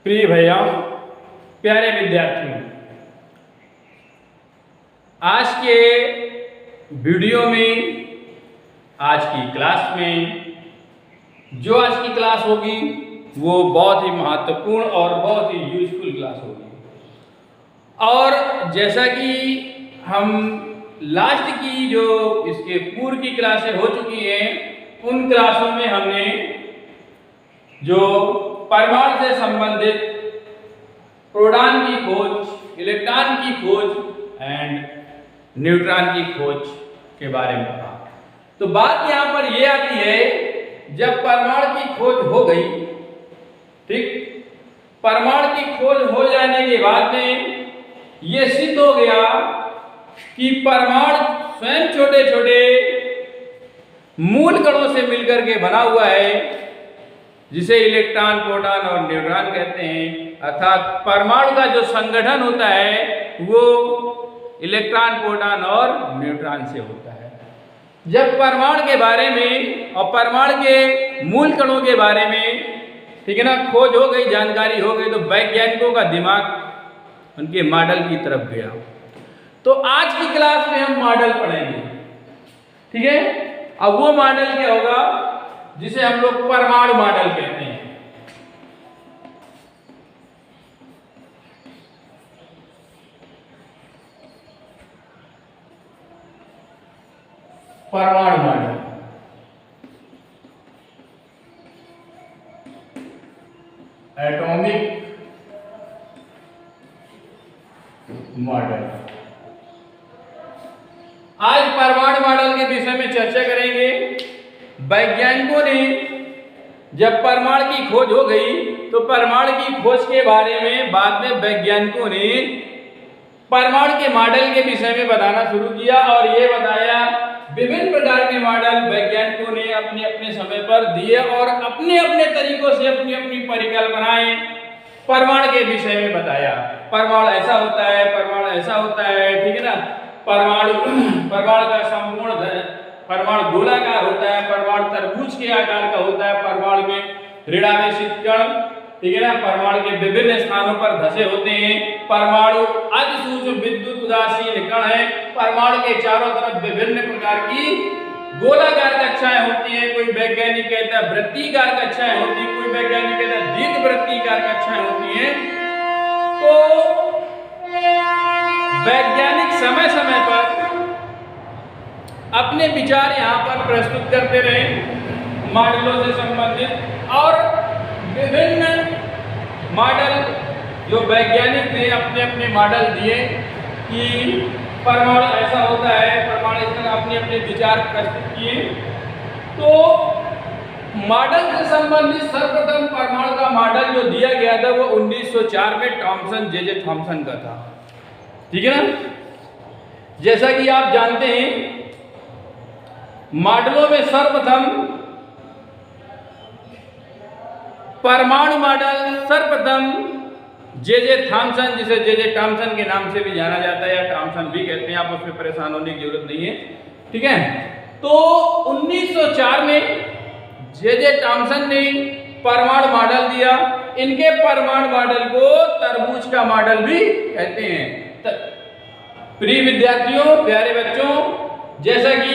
प्रिय भैया, प्यारे विद्यार्थियों, आज के वीडियो में, आज की क्लास में, जो आज की क्लास होगी वो बहुत ही महत्वपूर्ण और बहुत ही यूजफुल क्लास होगी। और जैसा कि हम लास्ट की जो इसके पूर्व की क्लासें हो चुकी हैं, उन क्लासों में हमने जो परमाणु से संबंधित प्रोटॉन की खोज, इलेक्ट्रॉन की खोज एंड न्यूट्रॉन की खोज के बारे में पढ़ा। तो बात यहाँ पर यह आती है, जब परमाणु की खोज हो गई, ठीक, परमाणु की खोज हो जाने के बाद में यह सिद्ध हो गया कि परमाणु स्वयं छोटे छोटे मूल कणों से मिलकर के बना हुआ है, जिसे इलेक्ट्रॉन, प्रोटॉन और न्यूट्रॉन कहते हैं। अर्थात परमाणु का जो संगठन होता है वो इलेक्ट्रॉन, प्रोटॉन और न्यूट्रॉन से होता है। जब परमाणु के बारे में और परमाणु के मूल कणों के बारे में, ठीक है ना, खोज हो गई, जानकारी हो गई, तो वैज्ञानिकों का दिमाग उनके मॉडल की तरफ गया। तो आज की क्लास में हम मॉडल पढ़ेंगे, ठीक है। अब वो मॉडल क्या होगा जिसे हम लोग परमाणु मॉडल कहते हैं। परमाणु मॉडल, एटॉमिक मॉडल। आज परमाणु मॉडल के विषय में चर्चा करेंगे। वैज्ञानिकों ने जब परमाणु की खोज हो गई, तो परमाणु की खोज के बारे में बाद में वैज्ञानिकों ने परमाणु के मॉडल के विषय में बताना शुरू किया और ये बताया, विभिन्न प्रकार के मॉडल वैज्ञानिकों ने अपने अपने समय पर दिए और अपने अपने तरीकों से अपनी अपनी परिकल्पनाएं परमाणु के विषय में बताया। परमाणु ऐसा होता है, परमाणु ऐसा होता है, ठीक है ना। परमाणु का संपूर्ण परमाणु गोलाकार होता है, परमाणु तरबूज के आकार का होता है, परमाणु में ऋणावेशित कण, ठीक है ना, परमाणु के विभिन्न स्थानों पर धसे होते हैं, परमाणु अति सूक्ष्म विद्युत उदासीन कण है, परमाणु के चारों तरफ विभिन्न प्रकार की गोलाकार कक्षाएं होती हैं। कोई वैज्ञानिक कहता है वृत्तीकार कक्षाएं होती हैं, कोई वैज्ञानिक कहता है दीर्घ वृत्तीकार कक्षाएं होती हैं। तो वैज्ञानिक समय समय पर अपने विचार यहाँ पर प्रस्तुत करते रहे मॉडलों से संबंधित, और विभिन्न मॉडल जो वैज्ञानिक ने अपने अपने मॉडल दिए कि परमाणु ऐसा होता है, परमाणु इस तरह अपने अपने विचार प्रस्तुत किए। तो मॉडल से संबंधित सर्वप्रथम परमाणु का मॉडल जो दिया गया था वो 1904 में थॉमसन, जे थॉमसन का था, ठीक है ना। जैसा कि आप जानते हैं, मॉडलों में सर्वप्रथम परमाणु मॉडल सर्वप्रथम जे थॉमसन, जिसे जे थॉमसन के नाम से भी जाना जाता है या थॉमसन भी कहते हैं, आप उसमें परेशान होने की जरूरत नहीं है, ठीक है। तो 1904 में जे थॉमसन ने परमाणु मॉडल दिया। इनके परमाणु मॉडल को तरबूज का मॉडल भी कहते हैं। प्रिय विद्यार्थियों, प्यारे बच्चों, जैसा कि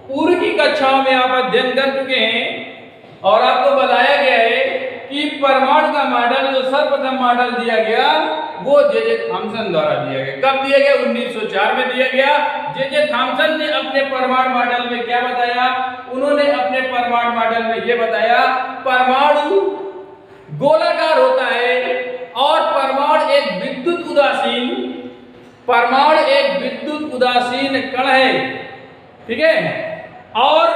पूर्व की कक्षाओं में आप अध्ययन कर चुके हैं और आपको बताया गया है कि परमाणु का मॉडल जो सर्वप्रथम मॉडल दिया गया वो जे थॉमसन द्वारा दिया गया। कब दिया गया? 1904 में दिया गया। जे थॉमसन ने अपने परमाणु मॉडल में क्या बताया? उन्होंने अपने परमाणु मॉडल में ये बताया, परमाणु गोलाकार होता है और परमाणु एक विद्युत उदासीन कण है, ठीक है। और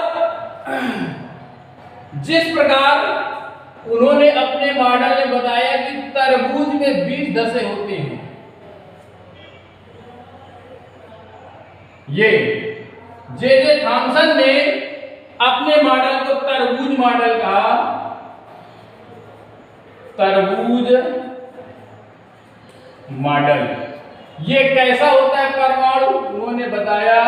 जिस प्रकार उन्होंने अपने मॉडल में बताया कि तरबूज में 20 धसे होते हैं, ये जे थॉमसन ने अपने मॉडल को तरबूज मॉडल कहा। तरबूज मॉडल ये कैसा होता है परमाणु? उन्होंने बताया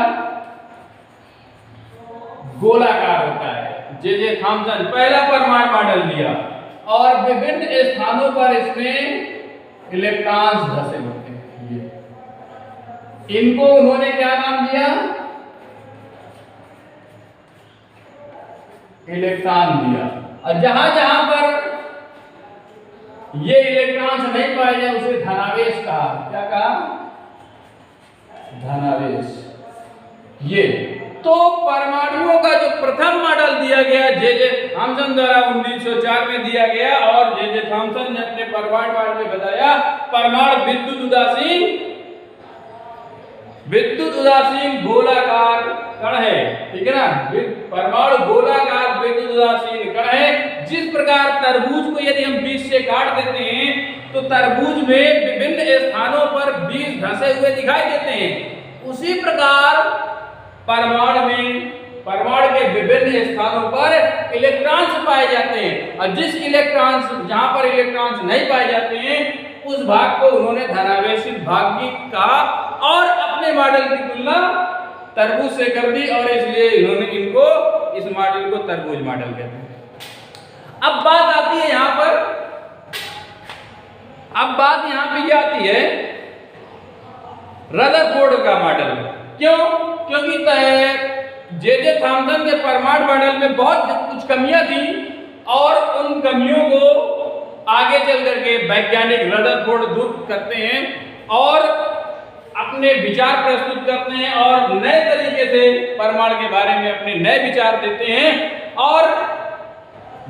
गोलाकार होता है। जे थॉमसन पहला परमाणु मॉडल दिया और विभिन्न स्थानों पर इसमें इलेक्ट्रॉन्स धसे होते हैं। ये इनको उन्होंने क्या नाम दिया? इलेक्ट्रॉन दिया। और जहां जहां पर ये इलेक्ट्रॉन्स नहीं पाए जाए उसे धनावेश कहा। क्या कहा? धनावेश। ये तो परमाणुओं का जो प्रथम मॉडल दिया गया जे थॉमसन द्वारा 1904 में दिया गया, और जे थॉमसन ने अपने परमाणु मॉडल में बताया परमाणु विद्युत उदासीन गोलाकार कण है। ठीक है ना? परमाणु गोलाकार विद्युत उदासीन कण है। जिस प्रकार तरबूज को यदि हम बीज से काट देते हैं तो तरबूज में विभिन्न स्थानों पर बीज धसे हुए दिखाई देते हैं, उसी प्रकार परमाणु के विभिन्न स्थानों पर इलेक्ट्रॉन्स पाए जाते हैं। और जिस जहां पर इलेक्ट्रॉन्स नहीं पाए जाते हैं उस भाग को उन्होंने धनावेशित भाग की कहा, और अपने मॉडल की तुलना तरबूज से कर दी, और इसलिए इन्होंने इस मॉडल को तरबूज मॉडल कहते हैं। अब बात आती है यहां पे ये आती है रदरफोर्ड का मॉडल। क्यों? क्योंकि जे थॉमसन के परमाणु मॉडल में बहुत कुछ कमियां थी, और उन कमियों को आगे चल करके वैज्ञानिक रदरफोर्ड दूर करते हैं और अपने विचार प्रस्तुत करते हैं, और नए तरीके से परमाणु के बारे में अपने नए विचार देते हैं। और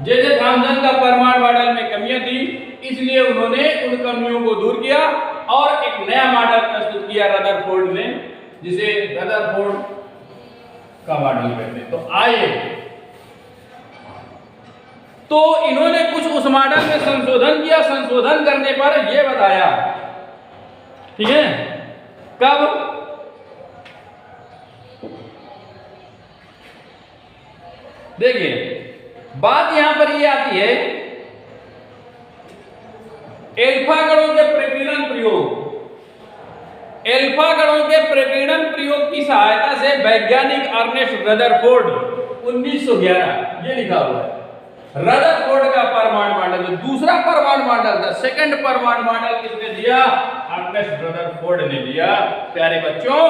जे थॉमसन का परमाणु मॉडल में कमियां थी, इसलिए उन्होंने उन कमियों को दूर किया और एक नया मॉडल प्रस्तुत किया रदरफोर्ड ने, जिसे रदरफोर्ड का मॉडल कहते हैं। तो आइए, तो इन्होंने कुछ उस मॉडल में संशोधन किया। संशोधन करने पर यह बताया, ठीक है, कब? देखिए, बात यहां पर यह आती है एल्फा कणों के प्रकीर्णन प्रयोग। एल्फा कणों के प्रकीर्णन प्रयोग की सहायता से वैज्ञानिक अर्नेस्ट रदरफोर्ड 1911, ये लिखा हुआ है, रदरफोर्ड का परमाणु मॉडल, जो दूसरा परमाणु मॉडल था, सेकंड परमाणु मॉडल किसने दिया? अर्नेस्ट रदरफोर्ड ने दिया। प्यारे बच्चों,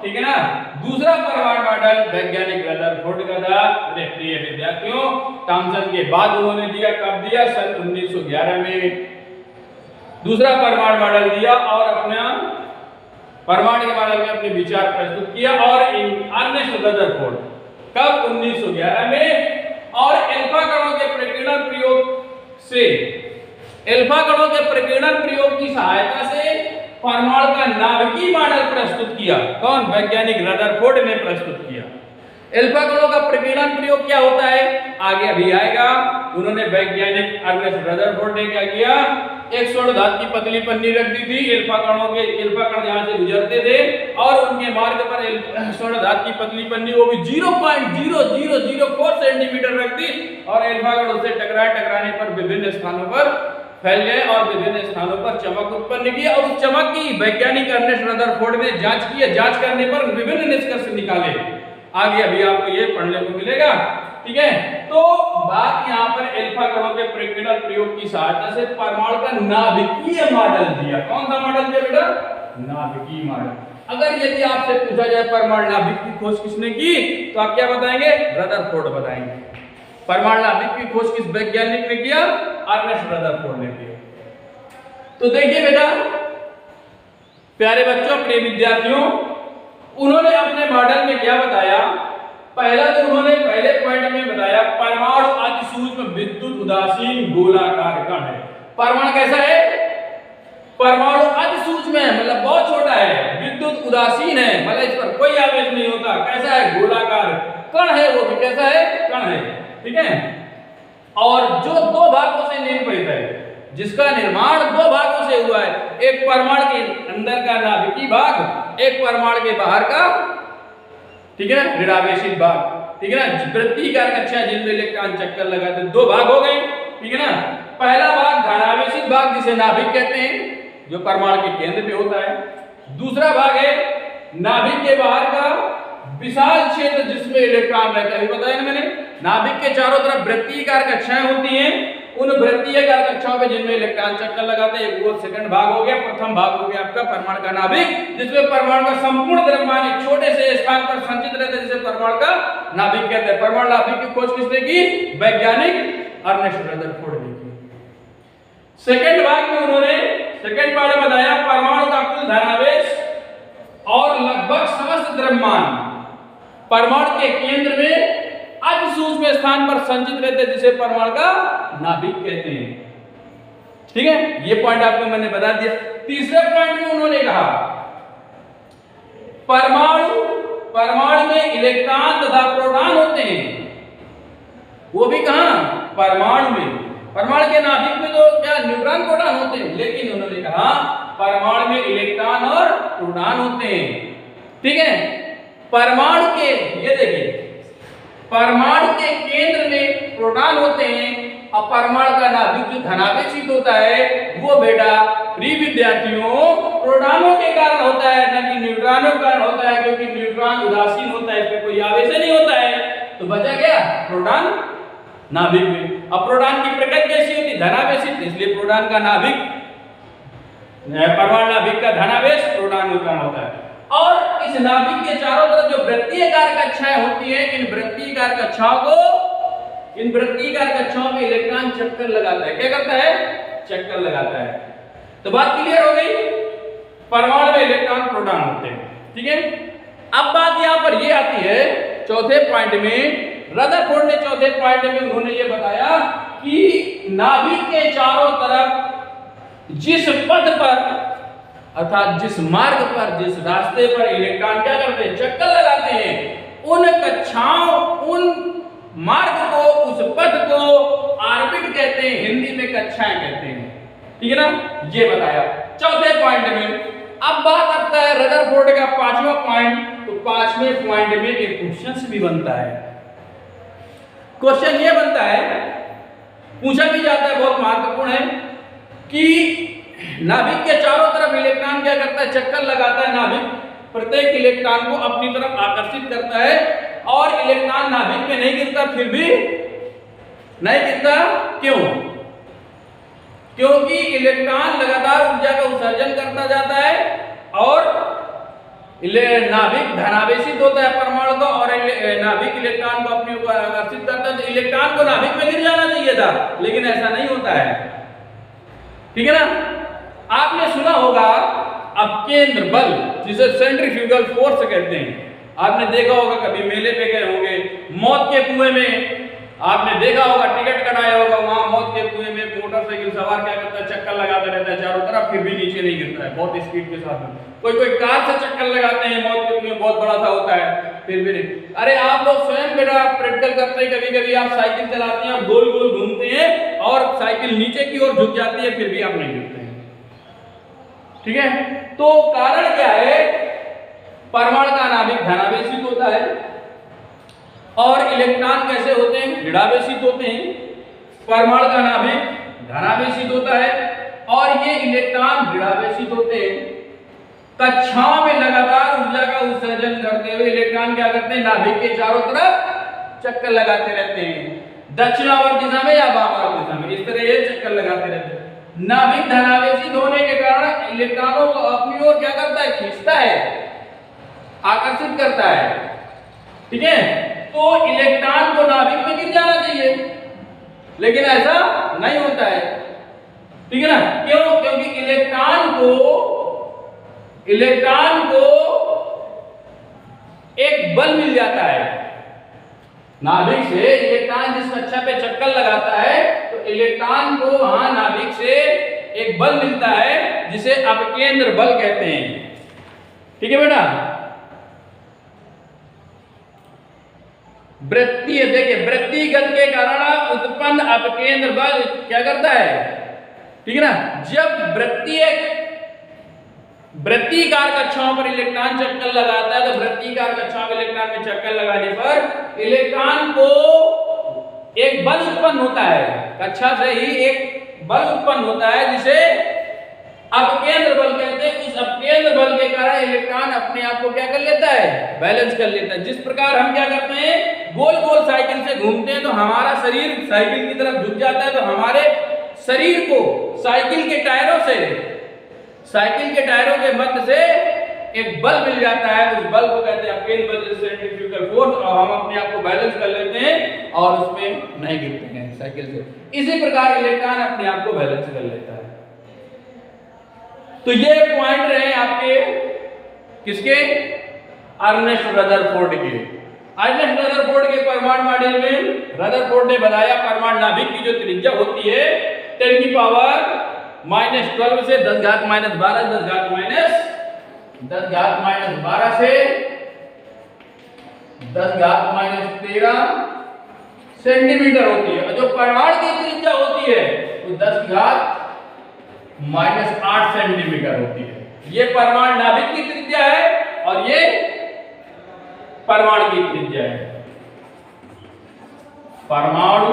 ठीक है ना? दूसरा परमाणु मॉडल वैज्ञानिक रदरफोर्ड का था। मेरे प्रिय विद्यार्थियों, थॉमसन के बाद उन्होंने दिया। कब दिया? सन 1911 में दूसरा परमाणु मॉडल दिया, और अपना परमाणु के मॉडल में अपने विचार प्रस्तुत किया। और अर्नेस्ट रदरफोर्ड कब? 1911 में। और एल्फा कणों के प्रकीर्णन प्रयोग की सहायता से परमाणु का नाभिकीय मॉडल प्रस्तुत किया। कौन? वैज्ञानिक रदरफोर्ड ने प्रस्तुत किया। एल्फा कणों का प्रकीर्णन प्रयोग क्या होता है आगे अभी आएगा। उन्होंने वैज्ञानिक अर्नेस्ट रदरफोर्ड ने क्या किया? एक स्वर्ण धातु की पतली पन्नी रख दी थी। एल्फा कण जहां से गुजरते थे और उनके मार्ग पर स्वर्ण धातु की पतली पन्नी, वो भी 0.0004 सेंटीमीटर रख दी, और एल्फा कण उससे टकराने पर विभिन्न स्थानों पर फैल गए और विभिन्न स्थानों पर चमक उत्पन्न की। और उस चमक की वैज्ञानिक अर्नेस्ट रदरफोर्ड ने जांच की। जांच करने पर विभिन्न निष्कर्ष निकाले। आगे अभी आपको ये पढ़ने को मिलेगा, ठीक है। तो बात यहाँ पर एल्फा कणों के प्रकीर्णन प्रयोग की सहायता से परमाणु का नाभिकीय मॉडल दिया। कौन सा मॉडल दिया बेटा? नाभिकीय मॉडल। अगर यदि आपसे पूछा जाए परमाणु नाभिक की खोज किसने की, तो आप क्या बताएंगे? रदरफोर्ड बताएंगे। परमाणु नाभिक की खोज किस वैज्ञानिक ने किया? अर्नेस्ट रदरफोर्ड ने किया। तो देखिए बेटा, प्यारे बच्चों, प्रिय विद्यार्थियों, उन्होंने अपने मॉडल में क्या बताया? पहला तो उन्होंने पहले पॉइंट में बताया परमाणु अति सूक्ष्म विद्युत उदासीन गोलाकार कण है। परमाणु कैसा है? परमाणु अति सूक्ष्म है, मतलब बहुत छोटा है, विद्युत उदासीन है, मतलब इस पर कोई आवेश नहीं होता। कैसा है? गोलाकार कण है, वो भी कैसा है? कण है, ठीक है। और जो दो भागों से निर्मित है, जिसका निर्माण दो भागों से हुआ है, एक परमाणु के अंदर का नाभिकीय भाग, एक परमाणु के बाहर का, ठीक है ना, ऋणावेशित भाग, ठीक है ना, वृत्तीकार कक्षा जिनमें इलेक्ट्रॉन चक्कर लगाते, दो भाग हो गए, ठीक है ना। पहला भाग धनावेशित भाग जिसे नाभिक कहते हैं, जो परमाणु के केंद्र पे होता है। दूसरा भाग है नाभिक के बाहर का विशाल क्षेत्र जिसमें इलेक्ट्रॉन रहता है। बताया ना मैंने, नाभिक के चारों तरफ वृत्तीकार कक्षाएं होती हैं, उन वृत्तीयकार कक्षाओं में जिनमें इलेक्ट्रॉन चक्कर लगाते हैं। एक वो सेकंड भाग हो गया। प्रथम भाग हो गया आपका परमाणु का नाभिक, जिसमें परमाणु का संपूर्ण द्रव्यमान एक छोटे से स्थान पर संचित रहता है, जिसे परमाणु का नाभिक कहते हैं। परमाणु नाभिक की खोज किसने की? वैज्ञानिक अर्नेस्ट रदरफोर्ड ने की। सेकंड भाग में उन्होंने सेकंड पार्ट में बताया परमाणु का कुल धनावेश और लगभग समस्त द्रव्यमान परमाणु के केंद्र में अति सूक्ष्म स्थान पर संचित रहते हैं, जिसे परमाणु का नाभिक कहते हैं। ठीक है, ये पॉइंट आपको मैंने बता दिया। तीसरे पॉइंट में उन्होंने कहा परमाणु में इलेक्ट्रॉन तथा प्रोटॉन होते हैं। वो भी कहां? परमाणु में। परमाणु के नाभिक में तो क्या न्यूट्रॉन प्रोटॉन होते हैं, लेकिन उन्होंने कहा परमाणु में इलेक्ट्रॉन और प्रोटॉन होते हैं। ठीक है, परमाणु के, ये देखिए, परमाणु के केंद्र में प्रोटॉन होते हैं और परमाणु का नाभिक जो धनावेशित होता है वो बेटा प्रिय विद्यार्थियों प्रोटॉनों के कारण होता है, न कि न्यूट्रॉनों के कारण होता है, क्योंकि न्यूट्रॉन उदासीन होता है, इसमें कोई आवेश नहीं होता है। तो बचा गया प्रोटॉन नाभिक में। अब प्रोटॉन की प्रकृति कैसी होती है? धनावेशित, इसलिए प्रोटॉन का नाभिक, परमाणु नाभिक का धनावेश प्रोटॉन के कारण होता है। और इस नाभिक के चारों तरफ जो वृत्तीयकार कक्षाएं होती हैं, इन वृत्तीयकार कक्षाओं में इलेक्ट्रॉन चक्कर लगाता है। क्या करता है? चक्कर लगाता है। तो बात क्लियर हो गई, परमाणु में इलेक्ट्रॉन प्रोटॉन होते हैं। ठीक है, अब बात यहां पर ये आती है चौथे पॉइंट में। रदरफोर्ड ने चौथे पॉइंट में उन्होंने ये बताया कि नाभिक के चारों तरफ जिस पथ पर अर्थात जिस मार्ग पर, जिस रास्ते पर इलेक्ट्रॉन क्या करते हैं? चक्कर लगाते हैं, उन कक्षाओं, उन मार्ग को, उस पथ को ऑर्बिट कहते हैं, हिंदी में कक्षाएं कहते हैं। ठीक है ना, ये बताया चौथे पॉइंट में। अब बात आता है रदरफोर्ड का पांचवा पॉइंट। तो पांचवें पॉइंट में एक क्वेश्चन भी बनता है। क्वेश्चन ये बनता है, पूछा भी जाता है, बहुत महत्वपूर्ण है कि नाभिक के चारों तरफ इलेक्ट्रॉन क्या करता है? चक्कर लगाता है। नाभिक प्रत्येक इलेक्ट्रॉन को अपनी तरफ आकर्षित करता है और इलेक्ट्रॉन नाभिक में नहीं गिरता, फिर भी नहीं गिरता। क्यों? क्योंकि इलेक्ट्रॉन लगातार ऊर्जा का उत्सर्जन करता जाता है और नाभिक धनावेशित होता है परमाणु का, और नाभिक इलेक्ट्रॉन को अपनी ओर आकर्षित करता है। तो इलेक्ट्रॉन को नाभिक में गिर जाना चाहिए था, लेकिन ऐसा नहीं होता है। ठीक है ना, आपने सुना होगा अपकेंद्र बल, जिसे सेंट्रीफ्यूगल फोर्स कहते हैं। आपने देखा होगा, कभी मेले पे गए होंगे, मौत के कुएं में आपने देखा होगा, टिकट कटाया होगा, वहां मौत के कुएं में मोटरसाइकिल सवार क्या करता है? चक्कर लगाता रहता है चारों तरफ, फिर भी नीचे नहीं गिरता है, बहुत स्पीड के साथ। कोई कार से चक्कर लगाते हैं, मौत के कुएं बहुत बड़ा सा होता है, फिर भी नहीं। अरे आप लोग स्वयं बेटा प्रैक्टिकल करते हैं, कभी कभी आप साइकिल चलाते हैं, गोल गोल घूमते हैं और साइकिल नीचे की ओर झुक जाती है, फिर भी आप नहीं गिरते हैं। ठीक है, तो कारण क्या है? परमाणु का नाभिक धनावेशित होता है और इलेक्ट्रॉन कैसे होते हैं? ऋणावेशित होते हैं। परमाणु का नाभिक धनावेशित होता है और ये इलेक्ट्रॉन ऋणावेशित होते हैं। कक्षाओं में लगातार ऊर्जा का उत्सर्जन करते हुए इलेक्ट्रॉन क्या करते हैं? नाभिक के चारों तरफ चक्कर लगाते रहते हैं, दक्षिणावर्त दिशा में या वामावर्त दिशा में, इस तरह ये चक्कर लगाते रहते हैं। नाभिक धनावेशित होने के कारण इलेक्ट्रॉनों को अपनी ओर क्या करता है? खींचता है, आकर्षित करता है। ठीक है, तो इलेक्ट्रॉन को नाभिक में गिर जाना चाहिए, लेकिन ऐसा नहीं होता है। ठीक है ना, क्यों? क्योंकि इलेक्ट्रॉन को एक बल मिल जाता है नाभिक से। इलेक्ट्रॉन जिस कक्षा पे चक्कर लगाता है तो इलेक्ट्रॉन को वहां नाभिक से एक बल मिलता है, जिसे अपकेंद्र बल कहते हैं। ठीक है बेटा, वृत्तीय, देखिए वृत्तिगत के कारण उत्पन्न अपकेंद्र बल क्या करता है? ठीक है ना, जब वृत्तिकार कक्षाओं पर इलेक्ट्रॉन चक्कर लगाता है, तो वृत्तिकार कक्षाओं में इलेक्ट्रॉन में चक्कर लगाने पर इलेक्ट्रॉन को एक बल उत्पन्न होता है, कक्षा से ही एक बल उत्पन्न होता है, जिसे अपकेंद्र बल कहते हैं। उस अपकेंद्र बल के कारण इलेक्ट्रॉन अपने आप को क्या कर लेता है, बैलेंस कर लेता है। जिस प्रकार हम क्या करते हैं, गोल गोल साइकिल से घूमते हैं तो हमारा शरीर साइकिल की तरफ झुक जाता है, तो हमारे शरीर को साइकिल के टायरों के मध्य से एक बल मिल जाता है। उस बल को कहते हैं अपकेंद्र बल, सेंट्रीफ्यूगल फोर्स, और हम अपने आप को बैलेंस कर लेते हैं और उसमें नहीं गिरते हैं साइकिल से। इसी प्रकार इलेक्ट्रॉन अपने आप को बैलेंस कर लेता है। तो ये पॉइंट रहे आपके किसके, अर्नेस्ट रदरफोर्ड के। अर्नेस्ट रदरफोर्ड के परमाणु मॉडल में रदरफोर्ड ने बताया परमाणु नाभिक की जो त्रिज्या होती है 10 की पावर -12 से 10 घात -12, 10 घात -12 से 10 घात -13 सेंटीमीटर होती है। और जो परमाणु की त्रिज्या होती है वो 10 घात -8 सेंटीमीटर होती है। ये परमाणु नाभिक की त्रिज्या है और ये परमाणु की त्रिज्या है। परमाणु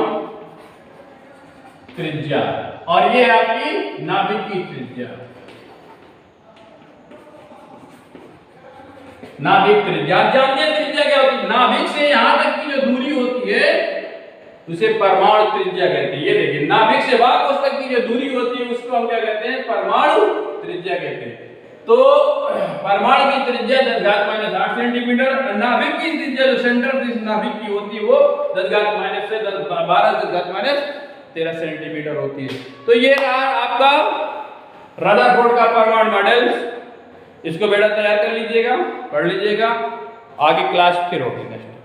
त्रिज्या और ये आपकी नाभिक की त्रिज्या। नाभिक त्रिज्या जानते हैं त्रिज्या क्या होती है, नाभिक से यहां तक की जो दूरी होती है उसे परमाणु त्रिज्या कहते हैं। ये देखिए नाभिक से वहां कोष तक की जो दूरी होती है उसको हम क्या कहते हैं, परमाणु त्रिज्या कहते हैं। तो परमाणु की त्रिज्या 10 घात -8 सेंटीमीटर, नाभिक की त्रिज्या जो सेंटर ऑफ नाभिक की होती है वो 10 घात -12 10 घात -13 सेंटीमीटर होती है। तो ये रहा आपका रदरफोर्ड का परमाणु मॉडल। इसको बेटा तैयार कर लीजिएगा, पढ़ लीजिएगा, आगे क्लास फिर होगी नेक्स्ट।